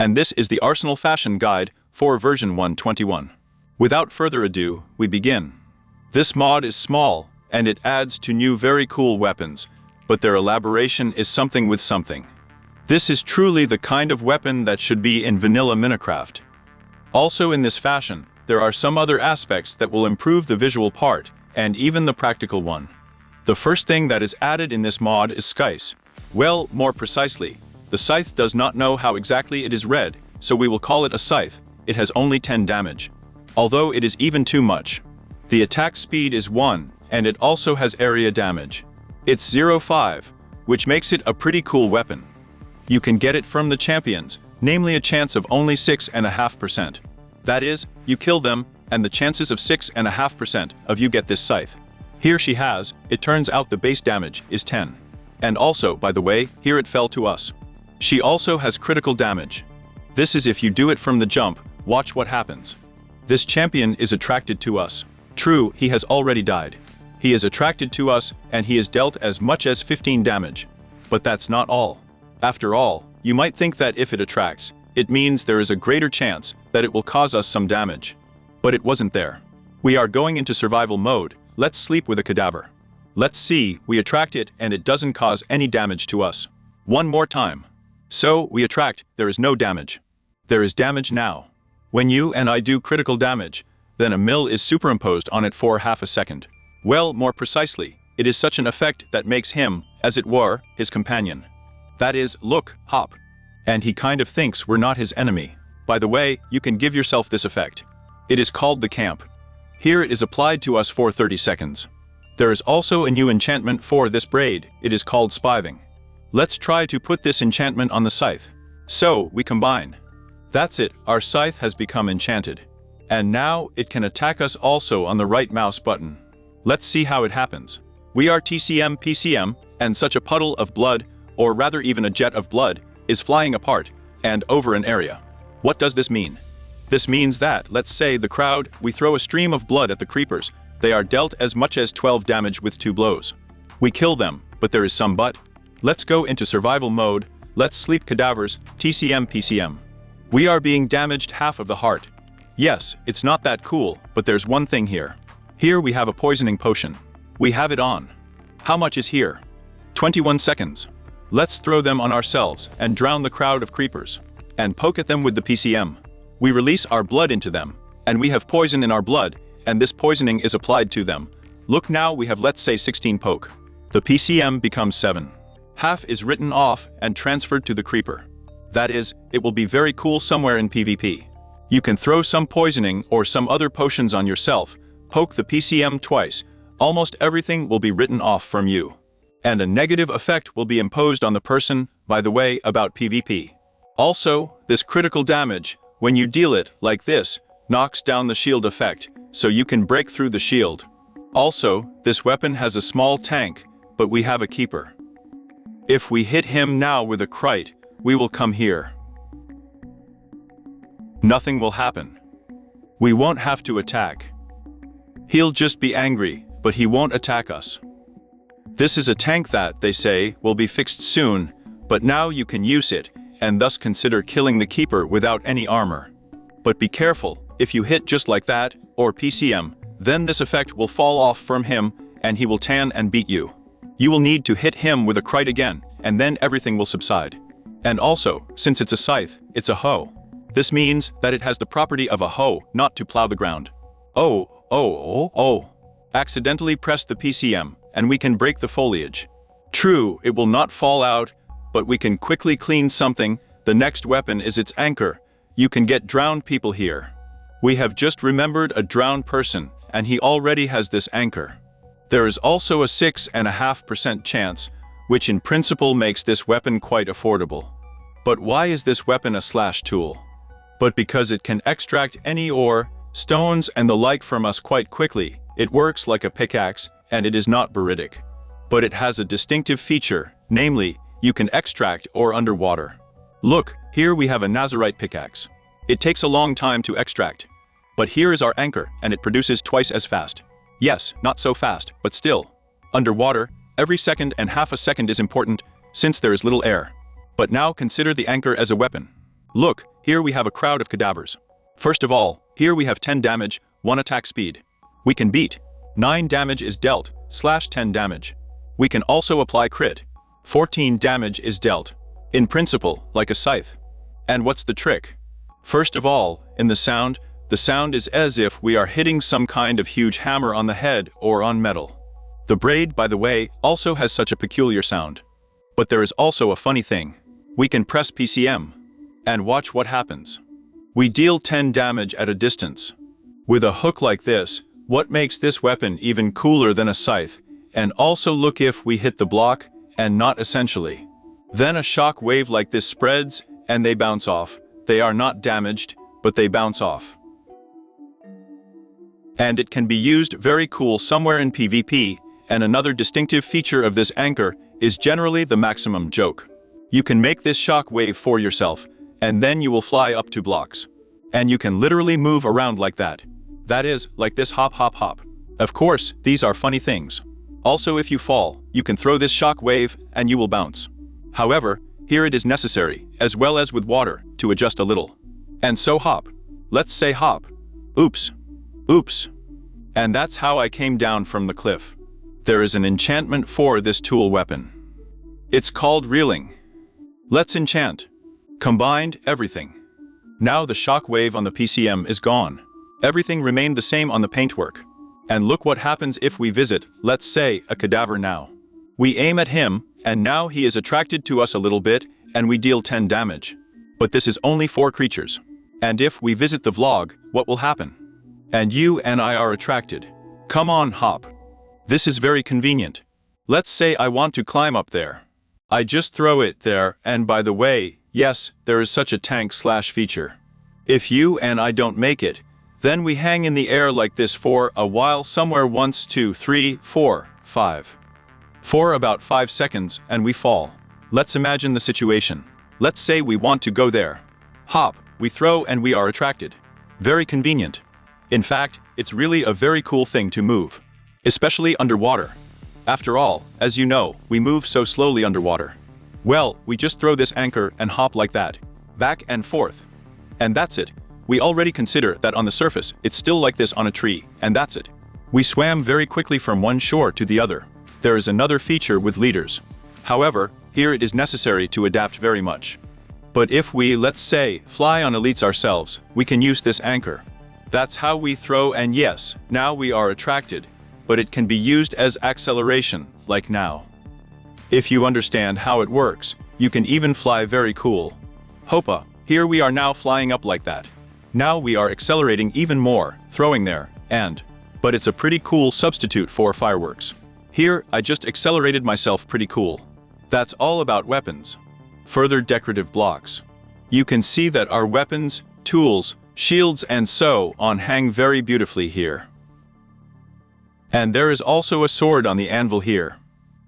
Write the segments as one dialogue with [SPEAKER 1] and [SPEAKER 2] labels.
[SPEAKER 1] And this is the Arsenal Fashion Guide for version 121. Without further ado, we begin. This mod is small, and it adds to new very cool weapons, but their elaboration is something with something. This is truly the kind of weapon that should be in vanilla Minecraft. Also in this fashion, there are some other aspects that will improve the visual part, and even the practical one. The first thing that is added in this mod is scythe. Well, more precisely, the scythe does not know how exactly it is read, so we will call it a scythe. It has only 10 damage. Although it is even too much. The attack speed is 1, and it also has area damage. It's 0.5, which makes it a pretty cool weapon. You can get it from the champions, namely a chance of only 6.5%. That is, you kill them, and the chances of 6.5% of you get this scythe. Here she has, it turns out the base damage is 10. And also, by the way, here it fell to us. She also has critical damage. This is if you do it from the jump, watch what happens. This champion is attracted to us. True, he has already died. He is attracted to us, and he is dealt as much as 15 damage. But that's not all. After all, you might think that if it attracts, it means there is a greater chance that it will cause us some damage. But it wasn't there. We are going into survival mode, let's sleep with a cadaver. Let's see, we attract it and it doesn't cause any damage to us. One more time. So, we attract, there is no damage. There is damage now. When you and I do critical damage, then a mill is superimposed on it for half a second. Well, more precisely, it is such an effect that makes him, as it were, his companion. That is, look, hop. And he kind of thinks we're not his enemy. By the way, you can give yourself this effect. It is called the camp. Here it is applied to us for 30 seconds. There is also a new enchantment for this braid, it is called spiving. Let's try to put this enchantment on the scythe. So, we combine. That's it, our scythe has become enchanted. And now, it can attack us also on the right mouse button. Let's see how it happens. We are TCM PCM, and such a puddle of blood, or rather even a jet of blood, is flying apart, and over an area. What does this mean? This means that, let's say the crowd, we throw a stream of blood at the creepers, they are dealt as much as 12 damage with 2 blows. We kill them, but there is some but. Let's go into survival mode, let's sleep cadavers, TCM PCM. We are being damaged half of the heart. Yes, it's not that cool, but there's one thing here. Here we have a poisoning potion. We have it on. How much is here? 21 seconds. Let's throw them on ourselves and drown the crowd of creepers. And poke at them with the PCM. We release our blood into them, and we have poison in our blood, and this poisoning is applied to them. Look now, we have let's say 16 poke. The PCM becomes 7. Half is written off and transferred to the creeper. That is, it will be very cool somewhere in PvP. You can throw some poisoning or some other potions on yourself, poke the PCM twice, almost everything will be written off from you. And a negative effect will be imposed on the person, by the way, about PvP. Also, this critical damage, when you deal it like this, knocks down the shield effect, so you can break through the shield. Also, this weapon has a small tank, but we have a keeper. If we hit him now with a crite, we will come here. Nothing will happen. We won't have to attack. He'll just be angry, but he won't attack us. This is a tank that, they say, will be fixed soon, but now you can use it, and thus consider killing the keeper without any armor. But be careful, if you hit just like that, or PCM, then this effect will fall off from him, and he will tan and beat you. You will need to hit him with a crite again, and then everything will subside. And also, since it's a scythe, it's a hoe. This means that it has the property of a hoe, not to plow the ground. Oh. Accidentally press the PCM, and we can break the foliage. True, it will not fall out, but we can quickly clean something. The next weapon is its anchor. You can get drowned people here. We have just remembered a drowned person, and he already has this anchor. There is also a 6.5% chance, which in principle makes this weapon quite affordable. But why is this weapon a slash tool? But because it can extract any ore, stones and the like from us quite quickly. It works like a pickaxe, and it is not baritic. But it has a distinctive feature, namely, you can extract ore underwater. Look, here we have a Nazarite pickaxe. It takes a long time to extract. But here is our anchor, and it produces twice as fast. Yes, not so fast, but still. Underwater, every second and half a second is important, since there is little air. But now consider the anchor as a weapon. Look, here we have a crowd of cadavers. First of all, here we have 10 damage, 1 attack speed. We can beat. 9 damage is dealt, /10 damage. We can also apply crit. 14 damage is dealt. In principle, like a scythe. And what's the trick? First of all, in the sound is as if we are hitting some kind of huge hammer on the head or on metal. The braid, by the way, also has such a peculiar sound. But there is also a funny thing. We can press PCM. And watch what happens. We deal 10 damage at a distance. With a hook like this, what makes this weapon even cooler than a scythe, and also look if we hit the block, and not essentially. Then a shock wave like this spreads, and they bounce off. They are not damaged, but they bounce off. And it can be used very cool somewhere in PvP, and another distinctive feature of this anchor is generally the maximum joke. You can make this shock wave for yourself, and then you will fly up to blocks. And you can literally move around like that. That is, like this hop hop hop. Of course, these are funny things. Also, if you fall, you can throw this shock wave and you will bounce. However, here it is necessary, as well as with water, to adjust a little. And so hop. Let's say hop. Oops. Oops. And that's how I came down from the cliff. There is an enchantment for this tool weapon. It's called reeling. Let's enchant. Combined everything. Now the shock wave on the PCM is gone. Everything remained the same on the paintwork. And look what happens if we visit, let's say, a cadaver now. We aim at him, and now he is attracted to us a little bit, and we deal 10 damage. But this is only 4 creatures. And if we visit the vlog, what will happen? And you and I are attracted. Come on, hop. This is very convenient. Let's say I want to climb up there. I just throw it there, and by the way, yes, there is such a tank/feature. If you and I don't make it, then we hang in the air like this for a while somewhere 1, 2, 3, 4, 5. For about 5 seconds, and we fall. Let's imagine the situation. Let's say we want to go there. Hop, we throw and we are attracted. Very convenient. In fact, it's really a very cool thing to move. Especially underwater. After all, as you know, we move so slowly underwater. Well, we just throw this anchor and hop like that. Back and forth. And that's it. We already consider that on the surface, it's still like this on a tree, and that's it. We swam very quickly from one shore to the other. There is another feature with leaders. However, here it is necessary to adapt very much. But if we, let's say, fly on elites ourselves, we can use this anchor. That's how we throw, and yes, now we are attracted, but it can be used as acceleration, like now. If you understand how it works, you can even fly very cool. Hopa, here we are now flying up like that. Now we are accelerating even more, throwing there, but it's a pretty cool substitute for fireworks. Here, I just accelerated myself pretty cool. That's all about weapons. Further decorative blocks. You can see that our weapons, tools, shields and so on hang very beautifully here. And there is also a sword on the anvil here.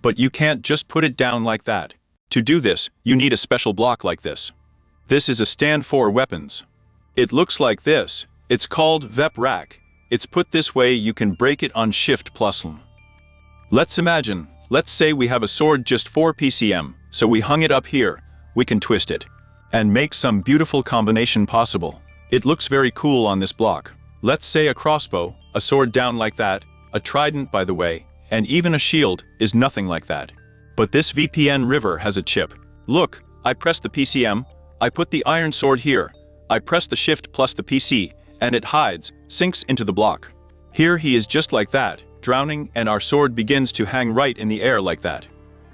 [SPEAKER 1] But you can't just put it down like that. To do this, you need a special block like this. This is a stand for weapons. It looks like this. It's called VEP rack. It's put this way you can break it on Shift+L. Let's imagine, let's say we have a sword just 4 PCM, so we hung it up here. We can twist it and make some beautiful combination possible. It looks very cool on this block. Let's say a crossbow, a sword down like that, a trident by the way, and even a shield is nothing like that. But this VPN river has a chip. Look, I press the PCM, I put the iron sword here, I press the shift plus the PC, and it hides, sinks into the block. Here he is just like that, drowning, and our sword begins to hang right in the air like that.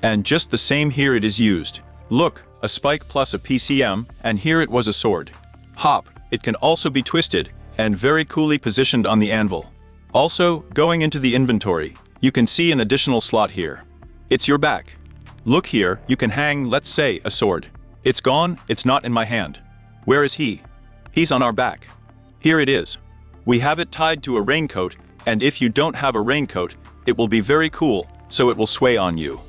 [SPEAKER 1] And just the same here it is used. Look, a spike plus a PCM, and here it was a sword. Hop, it can also be twisted, and very coolly positioned on the anvil. Also, going into the inventory, you can see an additional slot here. It's your back. Look here, you can hang, let's say, a sword. It's gone, it's not in my hand. Where is he? He's on our back. Here it is. We have it tied to a raincoat, and if you don't have a raincoat, it will be very cool, so it will sway on you.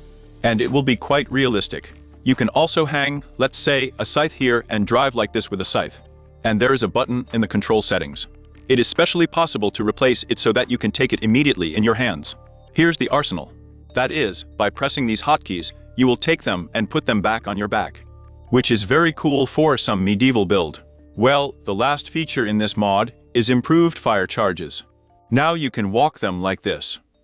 [SPEAKER 1] And it will be quite realistic. You can also hang, let's say, a scythe here and drive like this with a scythe. And there is a button in the control settings. It is specially possible to replace it so that you can take it immediately in your hands. Here's the arsenal. That is, by pressing these hotkeys, you will take them and put them back on your back. which is very cool for some medieval build. Well, the last feature in this mod is improved fire charges. Now you can walk them like this.